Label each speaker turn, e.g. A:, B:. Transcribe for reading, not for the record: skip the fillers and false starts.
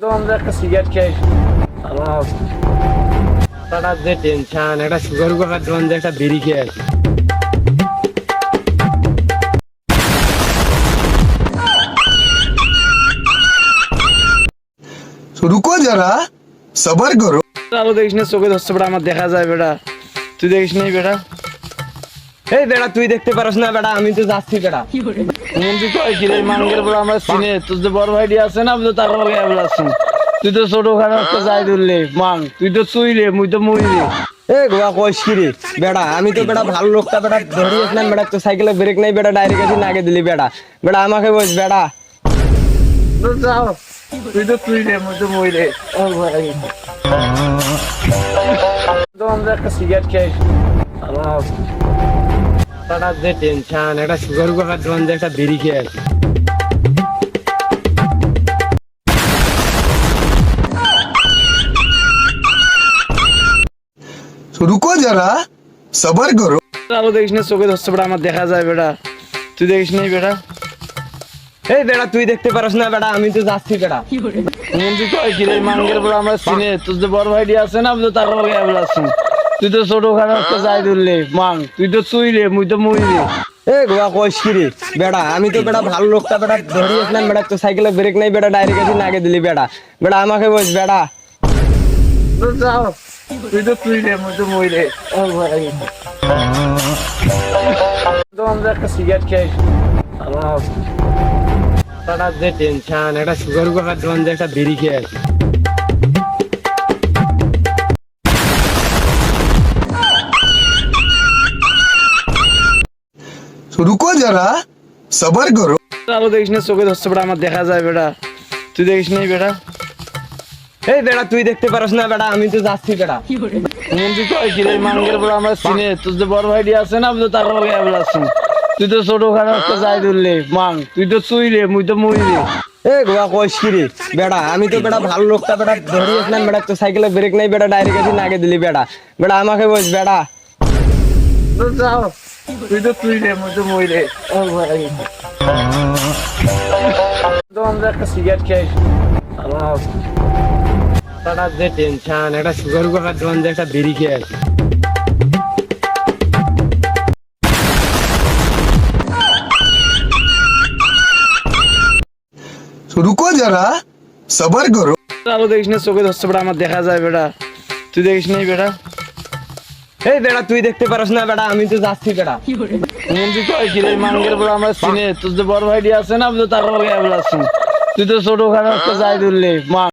A: আমরা একটা সিগারেট খাই আমার মাথাটা যে টেনশন একটা সুগার করার জন্য একটা বিড়ি খেয়ে আছি।
B: रुको जरा सबर करो।
A: আলো দেখিস না, চোখে ধরছে বেটা, আমার দেখা যায় বেটা, তুই দেখিস নাই বেটা? এই বেটা তুই দেখতে পারস না বেটা, আমি তো যাচ্ছি বেটা। মন্দির কয় কি রে মাঙ্গের বড় আমার সিনে তোর যে বড় ভাইটি আছে না, আমি তো তার লগে আছি। তুই তো ছোট খারাপ তো যাই ধরলে মাং, তুই তো চুই রে, মুই তো মই রে। এ গোয়া কইস কি রে বেটা, আমি তো বেটা ভালো লোকটা বেটা ধরিয়েছিলাম বেটা, তো সাইকেলে ব্রেক নাই বেটা, ডাইরেক্ট এসে নাগে দিলি বেটা। বেটা আমাকে বস বেটা, যাও তুই তো তুই রে, মুই তো মই রে। ও ভাই তো আমরা একটা সিগারেট খাই আমার মাথাটা যে টেনশন একটা সুগার করার জন্য একটা বিড়ি খেয়ে আছি।
B: रुको जरा सबर करो।
A: আলো দেখিস না, চোখে ধরছে বেটা, আমার দেখা যায় বেটা, তুই দেখিস নাই বেটা? এই বেটা তুই দেখতে পারস না বেটা, আমি তো যাচ্ছি বেটা। মন্দির কয় কি রে মাঙ্গের বড় আমার সিনে তোর যে বড় ভাইটি আছে না, আমি তো তার লগে আছি। তুই তো ছোট খারাপ তো যাই ধরলে মাং, তুই তো চুই রে, মুই তো মই রে। এ গোয়া কইস কি রে বেটা, আমি তো বেটা ভালো লোকটা বেটা ধরিয়েছিলাম বেটা, তো সাইকেলে ব্রেক নাই বেটা, ডাইরেক্ট এসে নাগে দিলি বেটা। বেটা আমাকে বস বেটা, যাও তুই তো তুই রে, মুই তো মই রে। ও ভাই তো আমরা একটা সিগারেট খাই আমার মাথাটা যে টেনশন একটা সুগার করার জন্য একটা বিড়ি খেয়ে আছি।
B: रुको जरा सबर करो।
A: আলো দেখিস না, চোখে ধরছে বেটা, আমার দেখা যায় বেটা, তুই দেখিস নাই বেটা? এই বেটা তুই দেখতে পারস না বেটা, আমি তো যাচ্ছি বেটা। মন্দির কয় কি রে মাঙ্গের বড় আমার সিনে তোর যে বড় ভাইটি আছে না, আমি তো তার লগে আছি। তুই তো ছোট খারাপ তো যাই ধরলে মাং, তুই তো চুই রে, মুই তো মই রে। এ গোয়া কইস কি রে বেটা, আমি তো বেটা ভালো লোকটা বেটা ধরিয়েছিলাম বেটা, তো সাইকেলে ব্রেক নাই বেটা, ডাইরেক্ট এসে নাগে দিলি বেটা। বেটা আমাকে বস বেটা, যাও তুই তো তুই রে, মুই তো মই রে। ও ভাই তো আমরা একটা সিগারেট খাই আমার মাথাটা যে টেনশন একটা সুগার করার জন্য একটা বিড়ি খেয়ে আছি।
B: रुको जरा सबर करो।
A: আলো দেখিস না, চোখে ধরছে বেটা, আমার দেখা যায় বেটা, তুই দেখিস নাই বেটা? এই বেটা তুই দেখতে পারস না বেটা, আমি তো যাচ্ছি বেটা। মন্দির কয় কি রে মাঙ্গের বড় আমার সিনে তোর যে বড় ভাইটি আছে না, আমি তো তার লগে আছি। তুই তো ছোট খারাপ তো যাই ধরলে মাং।